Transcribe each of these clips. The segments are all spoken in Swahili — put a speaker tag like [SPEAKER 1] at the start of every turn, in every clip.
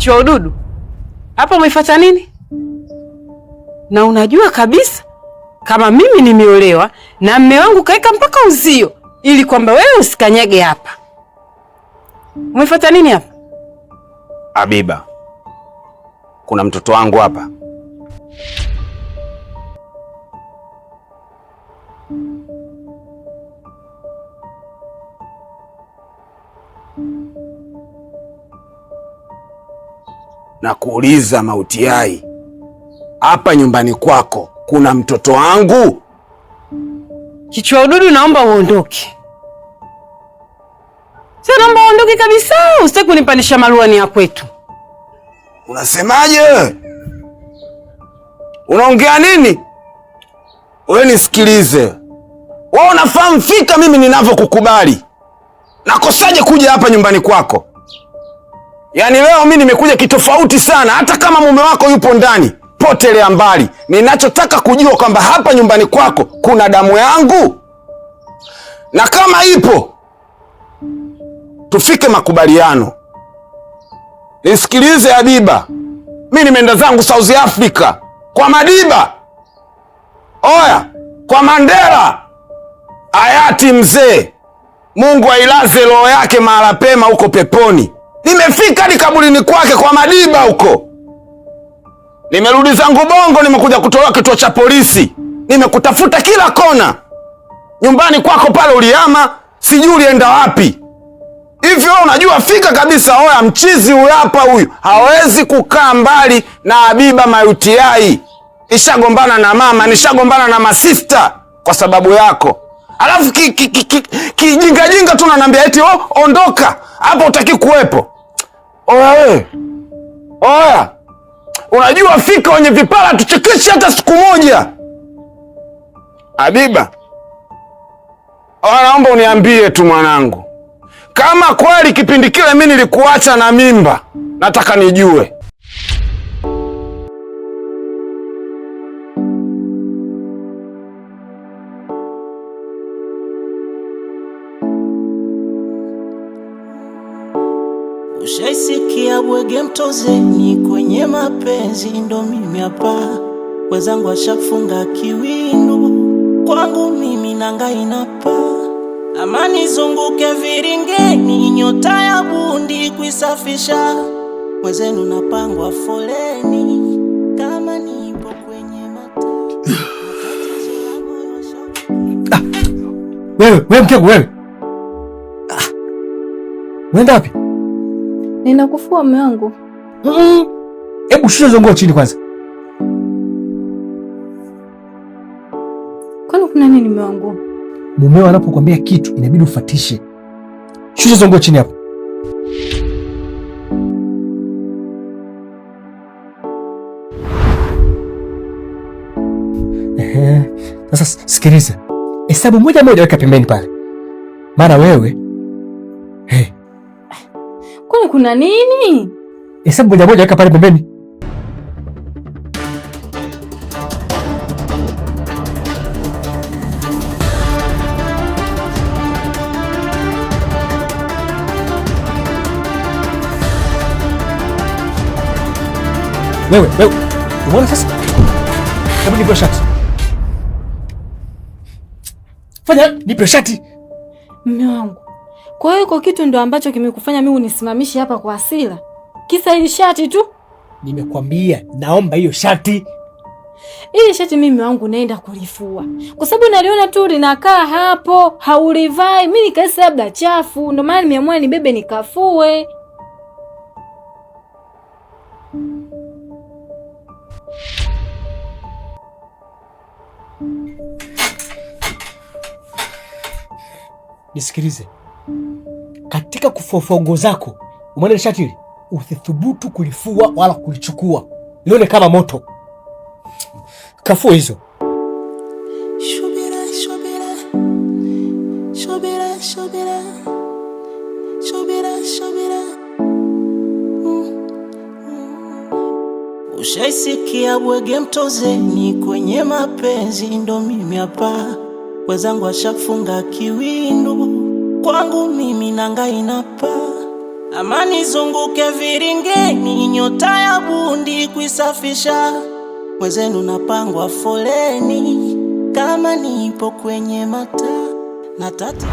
[SPEAKER 1] Kichwa ududu, hapa umefuata nini? Na unajua kabisa kama mimi nimeolewa na mume wangu kaeka mpaka uzio ili kwamba wewe usikanyage hapa. Umefuata nini hapa?
[SPEAKER 2] Habiba, kuna mtoto wangu hapa. Na kuuliza mauti yai, hapa nyumbani kwako kuna mtoto wangu?
[SPEAKER 1] Kichwa ududu, naomba uondoke. Sasa naomba uondoke kabisa, usitaki kunipandisha maruani ya kwetu.
[SPEAKER 2] Unasemaje? Unaongea nini? Wewe nisikilize. Wewe unafahamu fika mimi ninavyokukubali. Nakosaje kuja hapa nyumbani kwako? Yaani leo mimi nimekuja kitofauti sana, hata kama mume wako yupo ndani, potelea mbali. Ninachotaka kujua kwamba hapa nyumbani kwako kuna damu yangu. Na kama ipo, tufike makubaliano. Nisikilize Habiba. Mimi nimeenda zangu South Africa kwa Madiba. Oya, kwa Mandela. Hayati mzee. Mungu ailaze roho yake mahala pema huko peponi. Nimefika hadi kaburini kwake kwa Madiba huko. Nimerudi zangu Bongo, nimekuja kutolewa kituo cha polisi. Nimekutafuta kila kona. Nyumbani kwako pale ulihama, sijui ulienda wapi. Hivyo unajua fika kabisa, oya mchizi huyu hapa huyu hawezi kukaa mbali na Habiba mauti yai. Nishagombana na mama, nishagombana na masista kwa sababu yako. Alafu kijinga jinga tu ananiambia eti ondoka. Hapo utaki kuwepo. Oya wewe. Oya. Unajua fika wenye vipara tuchekeshi hata siku moja. Habiba. Oya, naomba uniambie tu mwanangu. Kama kweli kipindi kile mimi nilikuacha na mimba, nataka nijue.
[SPEAKER 3] Ushaisikia bwege mtozeni kwenye mapenzi, ndo mimi hapa. Wenzangu washafunga kiwindu, kwangu mimi nanga inapa. Amani zunguke viringeni, nyota ya bundi kuisafisha. Mwezenu napangwa foleni, kama nipo kwenye mata.
[SPEAKER 4] Wewe mkego wewe. Unaenda wapi?
[SPEAKER 5] Ninakufua mume wangu.
[SPEAKER 4] Hebu shusha zongo chini kwanza.
[SPEAKER 5] Kwani kuna nini mume wangu?
[SPEAKER 4] Mumeo anapokuambia kitu inabidi ufuatishe. Shusha zongo chini hapo. Sasa sikiliza. Hesabu moja moja weka pembeni pale. Mara wewe.
[SPEAKER 5] Kwani kuna nini?
[SPEAKER 4] Hesabu moja moja weka pale pembeni. Wewe. Umeona sasa? Hebu nipe shati. Fanya nipe shati.
[SPEAKER 5] Mume wangu. Kwa hiyo iko kitu ndo ambacho kimekufanya mimi unisimamishe hapa kwa hasira? Kisa hili shati tu?
[SPEAKER 4] Nimekwambia naomba hiyo shati.
[SPEAKER 5] Hili shati mimi wangu naenda kulifua. Kwa sababu naliona tu linakaa hapo, haulivai. Mimi nikahisi labda chafu, ndio maana nimeamua nibebe nikafue.
[SPEAKER 4] Nisikilize. Katika kufua nguo zako, umeona shati hili? Usithubutu kulifua wala kulichukua. Lione kama moto. Kafua hizo.
[SPEAKER 3] Shubira. Ushaisikia bwege mtozeni kwenye mapenzi, ndo mimi hapa. Wenzangu washafunga kiwindu, kwangu mimi nanga inapa. amani zunguke viringeni, nyota ya bundi kuisafisha. Mwenzenu napangwa foleni, kama nipo kwenye mata na tati.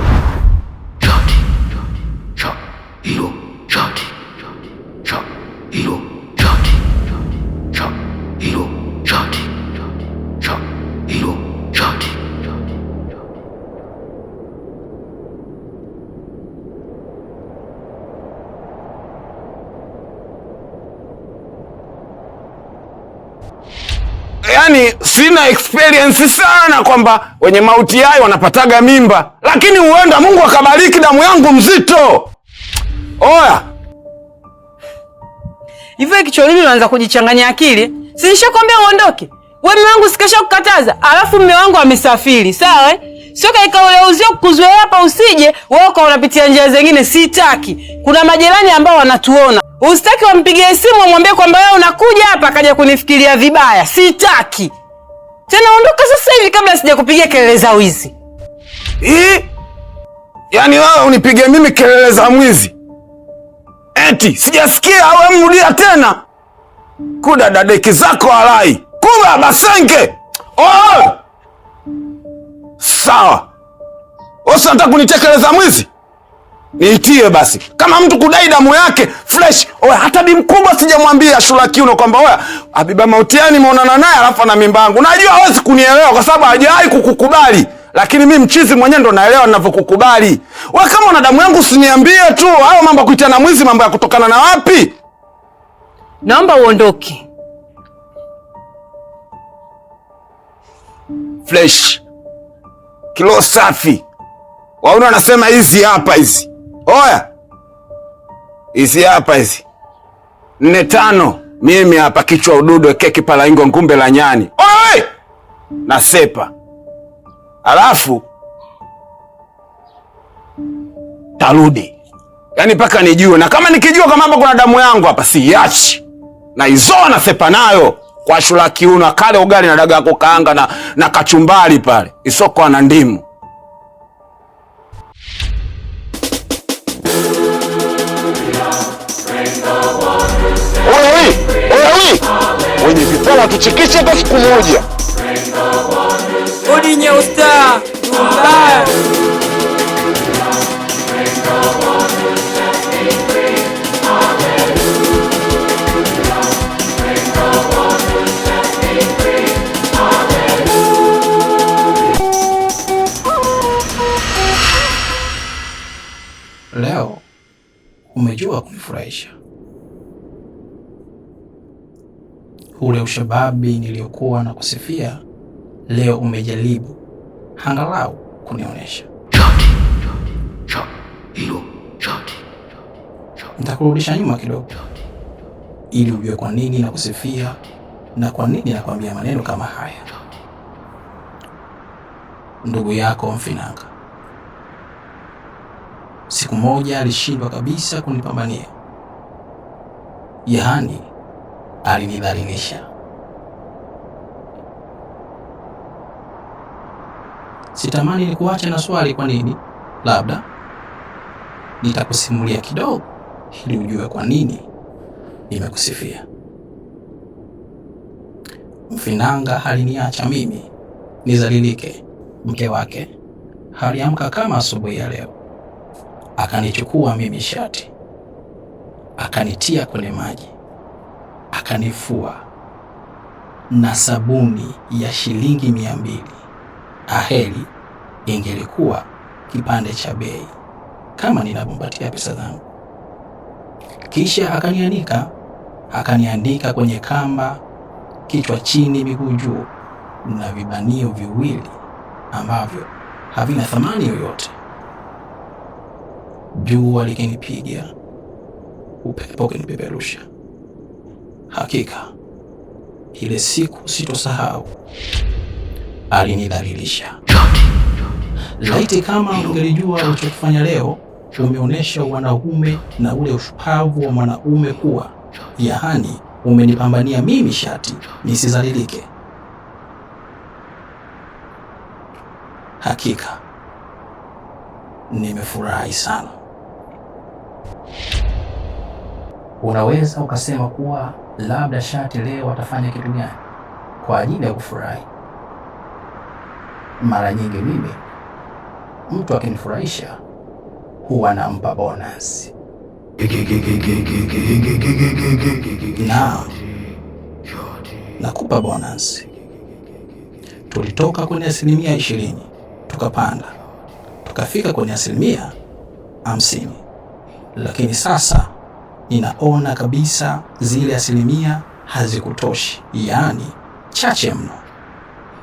[SPEAKER 2] Yaani sina experience sana kwamba wenye mauti hayo wanapataga mimba, lakini huenda Mungu akabariki damu yangu mzito. Oya,
[SPEAKER 1] hivyo kicholini unaanza kujichanganya akili. Si nishakwambia uondoke? Wewe mume wangu sikesha kukataza, alafu mume wangu amesafiri, sawa eh? Sio kaika ule uzio kukuzuia hapa usije, wewe kwa unapitia njia zingine, sitaki. Kuna majirani ambao wanatuona. Usitaki wampigie simu wamwambie kwamba wewe unakuja hapa akaja kunifikiria vibaya, sitaki. Tena ondoka sasa hivi kabla sijakupigia kelele za wizi.
[SPEAKER 2] Yaani wewe unipige mimi kelele za mwizi? Eti sijasikia au mrudia tena? Kuda dadeki zako alai. Kuba basenge. Oh! Sawa. Osa nataka kunitekeleza mwizi? Niitie basi. Kama mtu kudai damu yake fresh. Oya, hata bi mkubwa sijamwambia Shura Kiuno kwamba oya, Habiba Mautiani nimeonana naye alafu ana mimba yangu. Najua hawezi kunielewa kwa sababu hajawahi kukukubali. Lakini mimi mchizi mwenyewe ndo naelewa ninavyokukubali. Wewe kama una damu yangu usiniambie tu. Hayo mambo ya kuitana mwizi mambo ya kutokana na wapi?
[SPEAKER 1] Naomba uondoke.
[SPEAKER 2] Fresh. Kilo safi. Wauna wanasema hizi hapa hizi. Oya. Hizi hapa hizi. 4-5. Mimi hapa kichwa ududu keki pala ingo ngumbe la nyani. Oi! Nasepa. Alafu tarudi. Yaani paka nijue, na kama nikijua kama hapa kuna damu yangu hapa siiachi. Na izoa nasepa nayo kwa Shura Kiuno, kale ugali na dagaa kukaanga na kachumbari pale. Isoko na ndimu. Oye, wenye vipala tuchekeshe hata siku moja.
[SPEAKER 1] Odi Nyeusta, mbaya.
[SPEAKER 6] Leo umejua kunifurahisha. Ule ushababi niliokuwa na kusifia, leo umejaribu angalau kunionyesha. Nitakurudisha nyuma kidogo ili ujue kwa nini na kusifia na kwa nini nakwambia maneno kama haya. Ndugu yako Mfinanga siku moja alishindwa kabisa kunipambania. Yaani alinidhalilisha. Sitamani nikuache na swali kwa nini. Labda nitakusimulia kidogo ili ujue kwa nini nimekusifia. Mfinanga aliniacha mimi nizalilike. Mke wake aliamka kama asubuhi ya leo, akanichukua mimi shati, akanitia kwenye maji, akanifua na sabuni ya shilingi 200. Aheri ingelikuwa kipande cha bei kama ninavyompatia pesa zangu. Kisha akaniandika kwenye kamba, kichwa chini miguu juu, na vibanio viwili ambavyo havina thamani yoyote. Jua likinipiga, upepo ukinipeperusha. Hakika ile siku sitosahau. Alinidhalilisha. Laiti kama ungelijua ulichokifanya leo, umeonyesha wanaume na ule ushupavu wa mwanaume kuwa, yaani umenipambania mimi shati nisizalilike. Hakika nimefurahi sana. unaweza ukasema kuwa labda Shati leo atafanya kitu gani kwa ajili ya kufurahi. Mara nyingi mimi mtu akinifurahisha huwa nampa bonus. Na nakupa bonus. Tulitoka kwenye 20%, tukapanda tukafika kwenye 50%, lakini sasa ninaona kabisa zile 1% hazikutoshi, yaani chache mno.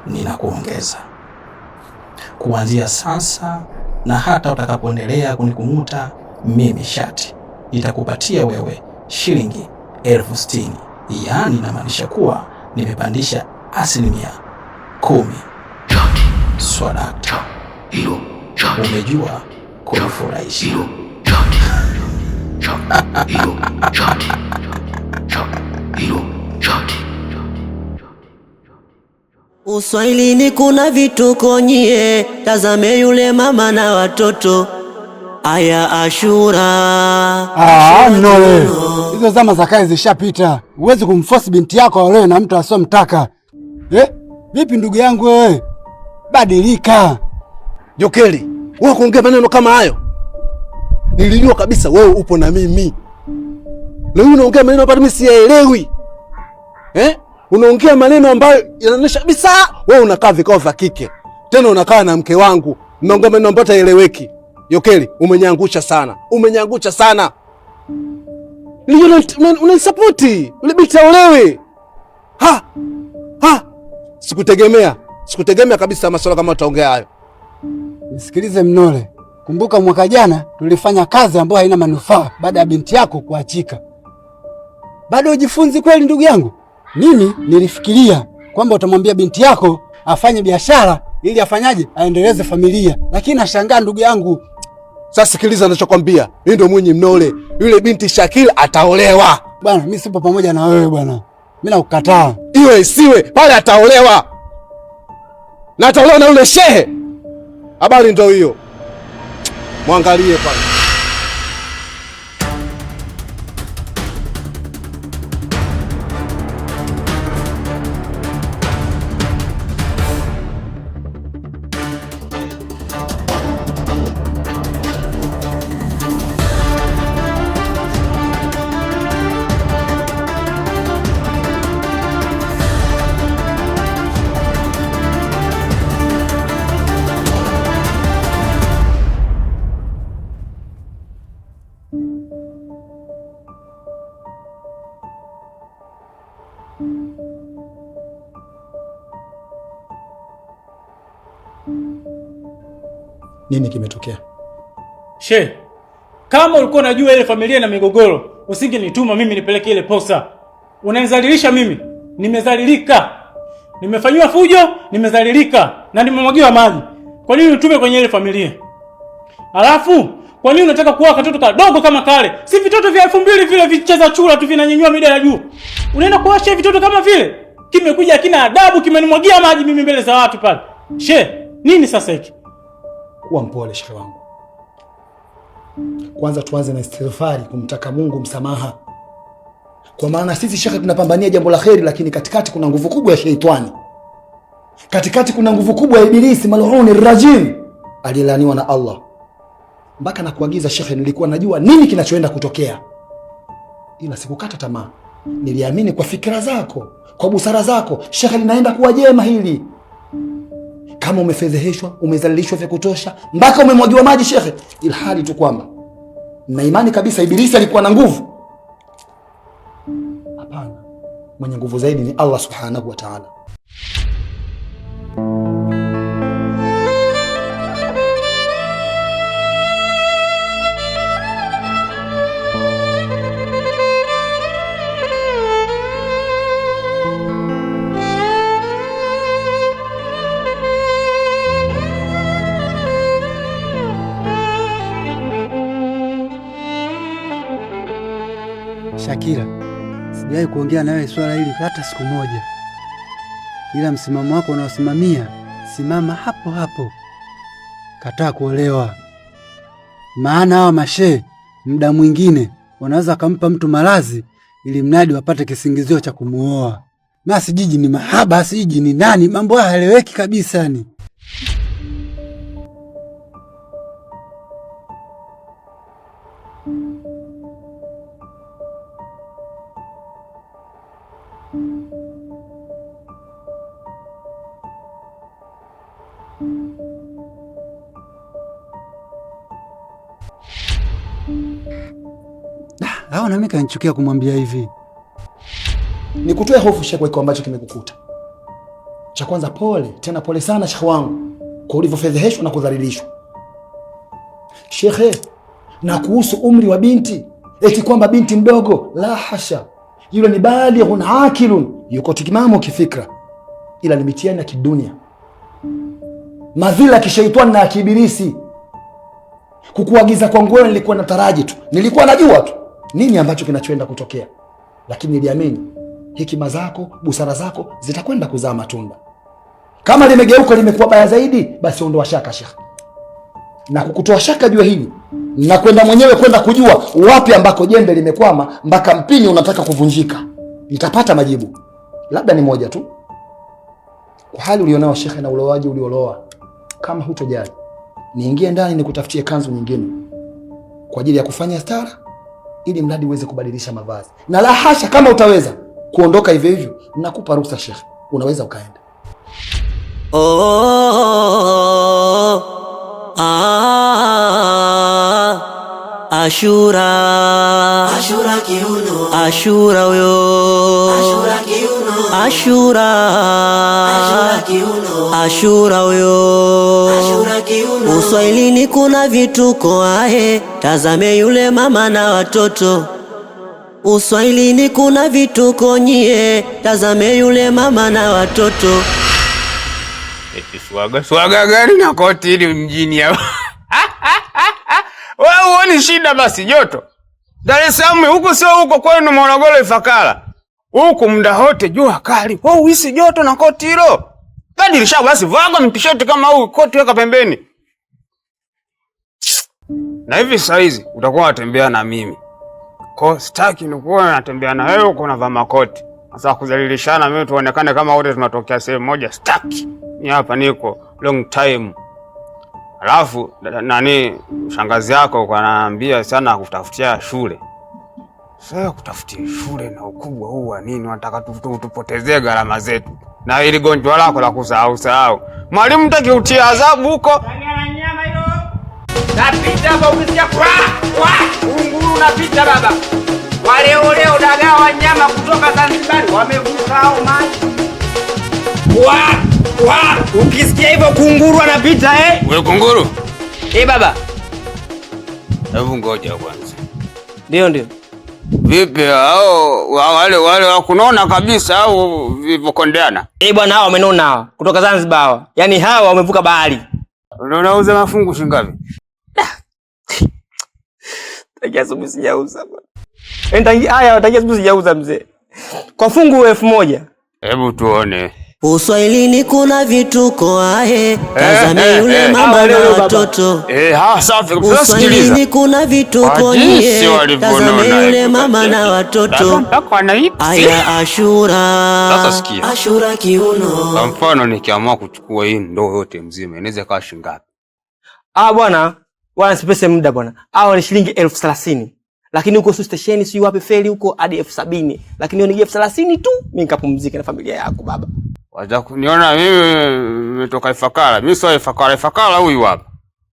[SPEAKER 6] Ninakuongeza kuanzia sasa, na hata utakapoendelea kunikumuta mimi Shati, nitakupatia wewe shilingi 60,000. Yaani inamaanisha kuwa nimepandisha 10%. Swadakta, umejua kunifurahisha.
[SPEAKER 3] Uswahilini kuna vituko nyie, tazame yule mama na watoto. Aya Ashura.
[SPEAKER 7] Mnole, hizo zama za kale zishapita. Huwezi kumforce binti yako aolewe na mtu asiyomtaka. Vipi ndugu yangu wewe? Badilika.
[SPEAKER 4] Jokeli, wewe kuongea maneno kama hayo? Nilijua kabisa wewe upo na mimi. Leo unaongea maneno ambayo mimi siyaelewi. Unaongea maneno ambayo yanaonyesha kabisa wewe unakaa vikao vya kike. Tena unakaa na mke wangu. Unaongea maneno ambayo hayaeleweki. Jokeli, umeniangusha sana. Umeniangusha sana. Leo unanisupport. Ule binti aolewe. Sikutegemea kabisa masuala kama utaongea hayo.
[SPEAKER 7] Nisikilize Mnole. Kumbuka mwaka jana tulifanya kazi ambayo haina manufaa baada ya binti yako kuachika. Bado ujifunzi kweli ndugu yangu? Mimi nilifikiria kwamba utamwambia binti yako afanye biashara ili afanyaje aendeleze familia. Lakini nashangaa ndugu yangu.
[SPEAKER 4] Sasa sikiliza ninachokwambia. Mimi ndio mwenye Mnole. Yule binti Shakila ataolewa.
[SPEAKER 7] Bwana mimi sipo pamoja na wewe bwana. Mimi nakukataa.
[SPEAKER 4] Iwe isiwe pale ataolewa. Na ataolewa na yule shehe. Habari ndio hiyo. Mwangalie pale. Nini kimetokea?
[SPEAKER 8] She, kama ulikuwa unajua ile familia na migogoro, usingenituma mimi nipeleke ile posa. Unanizalilisha mimi. Nimezalilika. Nimefanywa fujo, nimezalilika na nimemwagiwa maji. Kwa nini utume kwenye ile familia? Alafu, kwa nini unataka kuoa katoto kadogo kama kale? Si vitoto vya 2000 vile vicheza chura tu vinanyanyua mida ya juu. Unaenda kuoa vitoto kama vile? Kimekuja kina adabu, kimenimwagia maji mimi mbele za watu pale. She, nini sasa hiki?
[SPEAKER 9] Kuwa mpole shehe wangu. Kwanza tuanze na istighfari, kumtaka Mungu msamaha. Kwa maana sisi shekhe tunapambania jambo la kheri, lakini katikati kuna nguvu kubwa ya sheitani. Katikati kuna nguvu kubwa ya ibilisi mal'uni rajim aliyelaniwa na Allah. Mpaka na kuagiza shekhe, nilikuwa najua nini kinachoenda kutokea. Ila sikukata tamaa. Niliamini kwa fikra zako, kwa busara zako, shekhe linaenda kuwa jema hili. Kama umefedheheshwa, umezalilishwa vya kutosha, mpaka umemwagiwa maji shekhe, ilhali tu kwamba na imani kabisa ibilisi alikuwa na nguvu. Hapana. Mwenye nguvu zaidi ni Allah subhanahu wa ta'ala.
[SPEAKER 7] Shakira, sijawahi kuongea na wewe swala hili hata siku moja. Ila msimamo wako unaosimamia, simama hapo hapo. Kataa kuolewa. Maana hawa mashehe muda mwingine wanaweza kumpa mtu malazi ili mradi wapate kisingizio cha kumuoa. Na sijiji ni mahaba, sijiji ni nani, mambo haya haeleweki kabisa ni. Hao na mimi kanichukia kumwambia hivi.
[SPEAKER 9] Nikutoe hofu Sheikh kwa ambacho kimekukuta. Cha kwanza pole, tena pole sana Sheikh wangu kwa ulivyofedheheshwa na kudhalilishwa. Sheikh, na kuhusu umri wa binti, eti kwamba binti mdogo, la hasha. Yule ni balighun akilun, yuko timamu kifikra. Ila ni mitihani ya kidunia. Madhila kishaitani na kibilisi. Kukuagiza kwangu wewe nilikuwa nataraji tu. Nilikuwa najua tu nini ambacho kinachoenda kutokea. Lakini niliamini hekima zako, busara zako zitakwenda kuzaa matunda. Kama limegeuka limekuwa baya zaidi, basi ondoa shaka Sheikh. Na kukutoa shaka jua hili, na kwenda mwenyewe kwenda kujua wapi ambako jembe limekwama mpaka mpini unataka kuvunjika. Nitapata majibu. Labda ni moja tu. Kwa hali ulionao Sheikh na ulowaji ulioloa, kama hutojali, niingie ndani nikutafutie kanzu nyingine kwa ajili ya kufanya stara, ili mradi uweze kubadilisha mavazi. Na la hasha, kama utaweza kuondoka hivyo hivyo, nakupa ruhusa Sheikh, unaweza ukaenda.
[SPEAKER 3] Ashura, Ashura kiuno, Ashura huyo, Ashura kiuno, Ashura, Ashura kiuno, Ashura huyo, Ashura kiuno. Uswahilini kuna vituko ahe, tazame yule mama na watoto. Uswahilini kuna vituko nyie, tazame yule mama na watoto.
[SPEAKER 2] Swaga gari na koti hili mjini hapa. Wewe uone shida basi joto. Dar es Salaam huko sio huko kwenu Morogoro Ifakara. Huko muda wote jua kali. Wewe uhisi joto na koti hilo. Badilisha basi vaga mtisheti kama huu, koti weka pembeni. Na hivi saizi utakuwa unatembea na mimi. Kwa sitaki nikuwa natembea na wewe uko unavaa makoti. Sasa kudhalilishana mimi tuonekane kama wote tunatokea sehemu moja, sitaki. Ni hapa niko long time. Alafu nani shangazi yako kanaambia sana kutafutia shule. Sasa kutafutia shule na ukubwa huu wa nini? Wanataka tupotezee gharama zetu. Na ili gonjwa lako la kusahau. Mwalimu mtaki utie adhabu huko. Nyama hilo. Napita hapa ukisikia kwa unguru unapita baba. Wale dagaa wa nyama kutoka Zanzibar wamevuka hao maji. Ukisikia hivyo kunguru anapita Wewe kunguru?
[SPEAKER 1] Baba.
[SPEAKER 2] Hebu ngoja kwanza.
[SPEAKER 1] Ndio.
[SPEAKER 2] Vipi hao wale wakunona kabisa au vivokondeana?
[SPEAKER 1] Bwana hao wamenona hao kutoka Zanzibar hao. Yaani hao wamevuka bahari.
[SPEAKER 2] Unauza mafungu shingapi?
[SPEAKER 1] Takia subu sijauza bwana. Takia subu sijauza mzee. Kwa fungu 1000.
[SPEAKER 2] Hebu tuone.
[SPEAKER 3] Uswahilini kuna vituko ahe, tazame yule mama na watoto.
[SPEAKER 2] Safi.
[SPEAKER 3] Uswahilini kuna vituko nyie, tazame yule mama na watoto. Aya Ashura,
[SPEAKER 2] sasa sikia.
[SPEAKER 3] Ashura kiuno.
[SPEAKER 2] Kwa mfano nikiamua kuchukua hii ndoo yote mzima, inaweza kaa shilingi ngapi?
[SPEAKER 1] Bwana, sipese muda bwana. Ni shilingi 30,000. Lakini huko station si wapi feli huko hadi 70,000. Lakini ni 30,000 tu, mimi nikapumzika na familia yako baba.
[SPEAKER 2] Wacha kuniona mimi nimetoka Ifakara. Mimi sio Ifakara. Ifakara huyu hapa.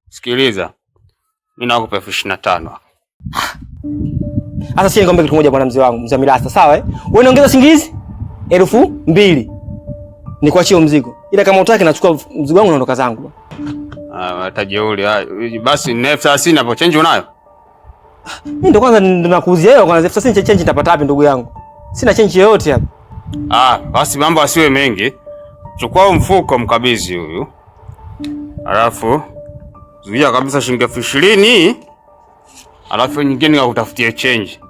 [SPEAKER 2] Sikiliza. Mimi nakupa 25,000.
[SPEAKER 1] Sasa si ngombe kitu moja bwana mzee wangu, mzee Milasta, sawa Wewe unaongeza singizi 2,000. Nikuachie mzigo. Ila kama utaki nachukua mzigo wangu naondoka zangu.
[SPEAKER 2] Watajeuri. Basi ni 30,000 hapo change unayo?
[SPEAKER 1] Mimi ndo kwanza nakuuzia wewe kwanza 30,000 change nitapata wapi ndugu yangu? Sina change yoyote hapa.
[SPEAKER 2] Basi mambo asiwe mengi. Chukua mfuko mkabidhi huyu. Alafu zuia kabisa shilingi 20,000. Alafu nyingine nikakutafutie change.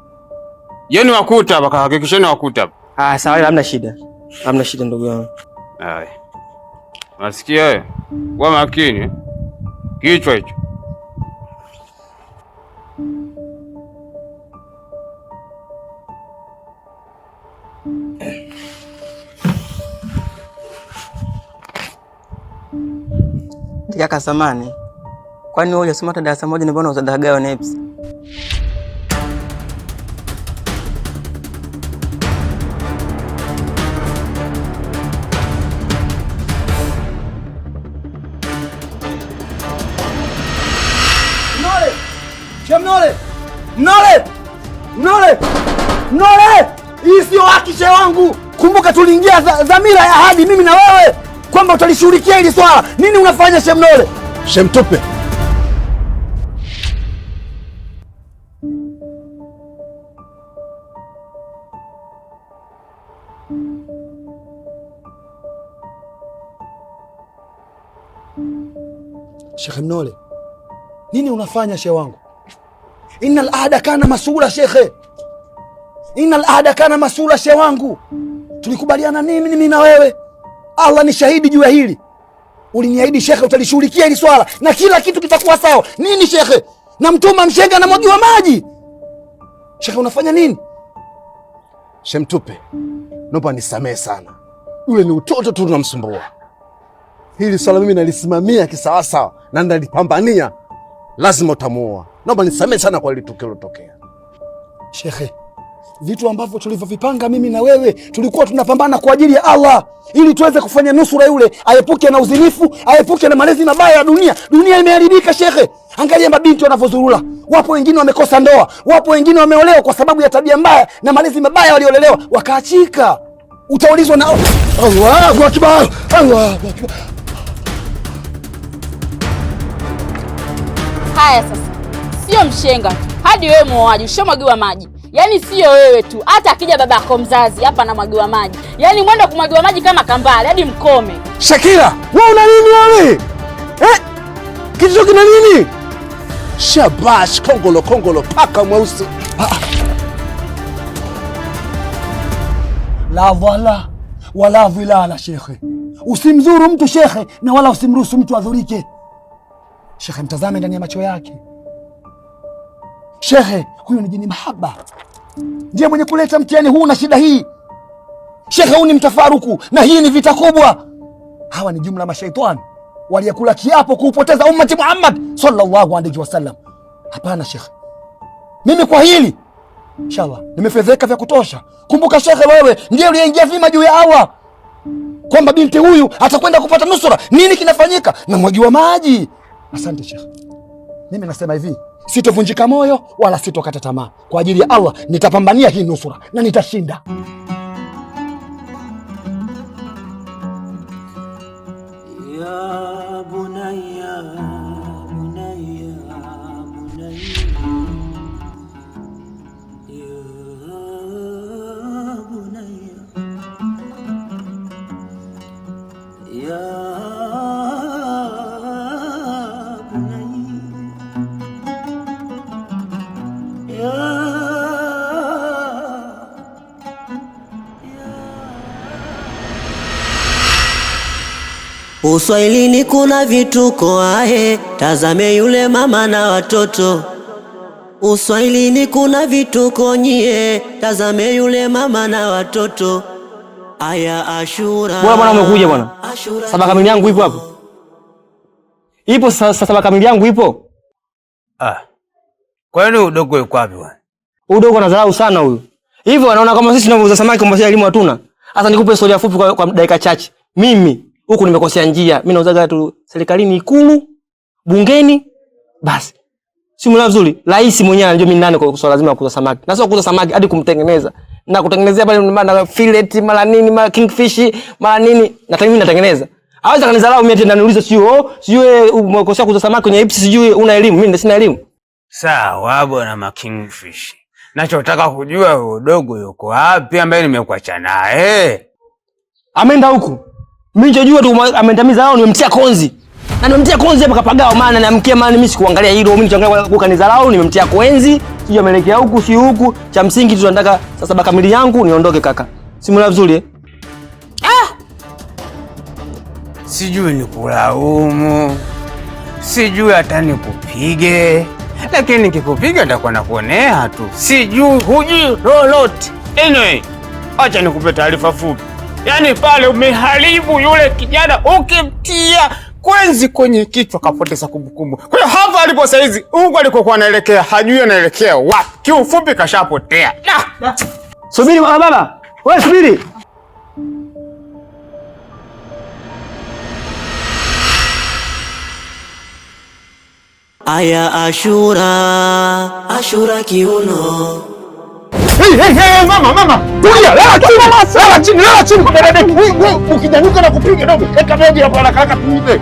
[SPEAKER 2] Yeni wakuta hapa, hakikisheni wakuta hapa.
[SPEAKER 1] Sawa, hamna shida. Hamna shida ndugu yangu.
[SPEAKER 2] Nasikia wewe. Kwa makini. Kichwa hicho.
[SPEAKER 10] Eti kaka samani. Kwani wewe unasoma hata darasa moja mbona uzadagawa neps?
[SPEAKER 9] Mnole! Hii sio haki shehe wangu. Kumbuka tuliingia dhamira ya ahadi mimi na wewe kwamba utalishughulikia hili swala. Nini unafanya Shehe Mnole?
[SPEAKER 4] Shehe Mtupe.
[SPEAKER 9] Shehe Mnole. Nini unafanya shehe wangu? Innal ahda kana masula shekhe. Innal ahda kana masula shehe wangu. Tulikubaliana nini mimi na wewe? Allah ni shahidi juu ya hili. Uliniahidi shekhe utalishughulikia hili swala na kila kitu kitakuwa sawa. Nini shekhe? Na mtuma mshenga na mwagiwa maji. Shekhe unafanya nini?
[SPEAKER 4] Shehe Mtupe, naomba nisamehe sana. Yule ni utoto tu tunamsumbua. Hili swala mimi nalisimamia kisawasawa na nalipambania. Lazima utamuoa. Naomba nisamehe sana kwa ile tukio lilotokea.
[SPEAKER 9] Shekhe, vitu ambavyo tulivyovipanga mimi na wewe tulikuwa tunapambana kwa ajili ya Allah ili tuweze kufanya nusura yule aepuke na uzinifu, aepuke na malezi mabaya ya dunia. Dunia imeharibika shekhe. Angalia mabinti wanavyozurura. Wapo wengine wamekosa ndoa, wapo wengine wameolewa kwa sababu ya tabia mbaya na malezi mabaya waliolelewa wakaachika. Utaulizwa na Allahu Akbar. Allahu Akbar.
[SPEAKER 11] Haya sasa. Sio mshenga tu. Hadi wewe muoaji ushamwagiwa maji. Yaani sio wewe tu. Hata akija babako mzazi hapa anamwagiwa maji. Yaani mwenda kumwagiwa maji kama kambale hadi mkome.
[SPEAKER 4] Shakira, wewe una nini wewe? Kitu kina nini? Shabash kongolo paka mweusi.
[SPEAKER 9] La wala vilala shekhe. Usimzuru mtu shekhe na wala usimruhusu mtu adhurike. Shekhe, mtazame ndani ya macho yake. Shekhe, huyu ni jini mahaba. Ndiye mwenye kuleta mtihani huu na shida hii. Shekhe, huu ni mtafaruku na hii ni vita kubwa. Hawa ni jumla mashaitani waliyakula kiapo kuupoteza ummati Muhammad sallallahu alaihi wasallam. Hapana shekhe. Mimi kwa hili inshallah nimefedheka vya kutosha. Kumbuka shekhe, wewe ndiye uliyeingia vima juu ya Allah kwamba binti huyu atakwenda kupata nusura. Nini kinafanyika? Na mwagiwa maji. Asante shekhe. Mimi nasema hivi, sitovunjika moyo wala sitokata tamaa. Kwa ajili ya Allah nitapambania hii nusura na nitashinda.
[SPEAKER 3] Ya bunayya, bunayya, bunayya. Ya bunayya. Ya Uswahilini kuna vituko ahe, tazame yule mama na watoto. Uswahilini kuna vituko nyie, tazame yule mama na watoto. Aya Ashura.
[SPEAKER 10] Bwana umekuja bwana. Saba kamili yangu ipo hapo. Ipo saba kamili yangu ipo.
[SPEAKER 12] Kwani udogo yuko wapi bwana?
[SPEAKER 10] Udogo anadharau sana huyu. Hivyo anaona kama sisi tunauza samaki kwamba elimu hatuna. Sasa nikupe historia fupi kwa dakika chache. Mimi huku nimekosea njia. Mimi nauzaga tu serikalini, Ikulu, bungeni, basi. Si mwana vizuri. Rais mwenyewe anajua mimi nani kwa swala lazima kuuza samaki. Na sio kuuza samaki hadi kumtengeneza. Na kutengenezea pale na fillet mara nini, mara kingfish, mara nini. Na mimi natengeneza. Hawezi kanidharau mimi tena niulize sijui umekosea kuuza samaki kwenye Ipsi, sijui una elimu. Mimi sina elimu.
[SPEAKER 12] Sawa bwana ma kingfish. Nachotaka kujua udogo yuko wapi ambaye nimekuacha naye.
[SPEAKER 10] Ameenda huku. Mimi njojua tu ameendamiza hao nimemtia konzi. Na nimemtia konzi hapa kapagao maana na mkia maana mimi sikuangalia hilo. Mimi nichanganya kwa kanidharau nimemtia konzi. Sijui ameelekea huku si huku. Cha msingi tu tunataka sasa bakamili yangu niondoke kaka. Si mwana vizuri eh?
[SPEAKER 12] Sijui nikulaumu. Sijui hata nikupige. Lakini nikikupiga nitakuwa nakuonea tu. Sijui hujui lolote. Anyway, acha nikupe taarifa fupi. Yaani pale umeharibu yule kijana ukimtia kwenzi kwenye kichwa, kapoteza kumbukumbu. Kwa hiyo hapa alipo saizi, huko alikokuwa anaelekea hajui anaelekea wapi. Kiufupi kashapotea.
[SPEAKER 10] Subiri baba. Wewe subiri.
[SPEAKER 3] Aya Ashura kiuno.
[SPEAKER 2] Hey, mama. Tulia, lala chini kwa dada. Ukijanyuka na kupiga dogo. Weka begi hapo haraka tuibe.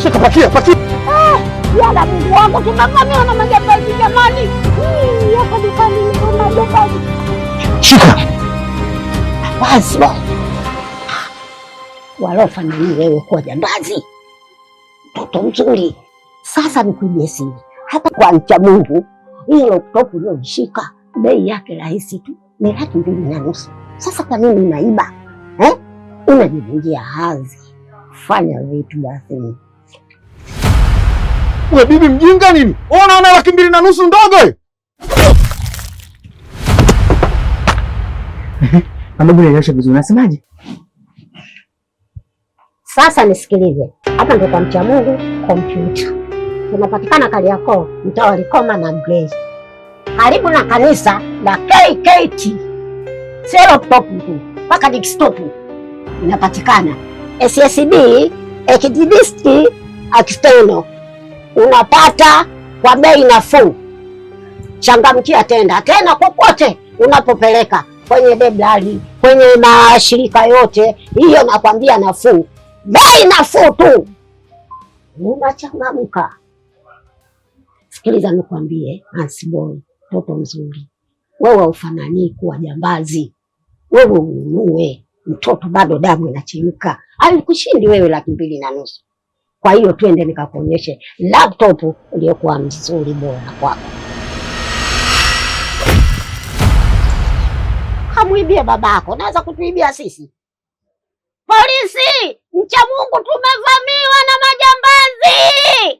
[SPEAKER 2] Shika pakia.
[SPEAKER 13] Yala Mungu wangu tunavamia na majambazi jamani. Hapa dukani ni majambazi.
[SPEAKER 2] Shika.
[SPEAKER 13] Basi. Walofanya nini wewe kwa jambazi? Mtoto mzuri. Sasa nikuibie siri. Hata kwa mcha Mungu, hiyo laptop ulioshika bei yake rahisi tu ni 250,000. Sasa kwa nini unaiba? Unajivunjia hadhi. Fanya vitu basi.
[SPEAKER 2] Wewe bibi mjinga nini? Unaona 250,000 ndogo?
[SPEAKER 10] Ambapo nilisha vizuri unasemaje?
[SPEAKER 13] Sasa nisikilize. Hapa ndo kwa mcha Mungu kompyuta. Tunapatikana Kariakoo, mtaa wa Likoma na Grace. Karibu na kanisa la KKT. Sio laptop tu, mpaka desktop inapatikana. SSD, HDD, external. Unapata kwa bei nafuu. Changamkia tena popote unapopeleka, kwenye library, kwenye mashirika yote, hiyo nakwambia nafuu. Bei nafuu tu. Unachangamka. Sikiliza nikwambie, Ansboy, mtoto mzuri. Wewe ufanani kuwa jambazi. Wewe ununue, mtoto bado damu inachemka. Alikushindi wewe 250,000. Kwa hiyo twende nikakuonyeshe laptop iliyokuwa mzuri bora kwako. Hamuibie babako, naweza kutuibia sisi. Polisi, mcha Mungu tumevamiwa na majambazi.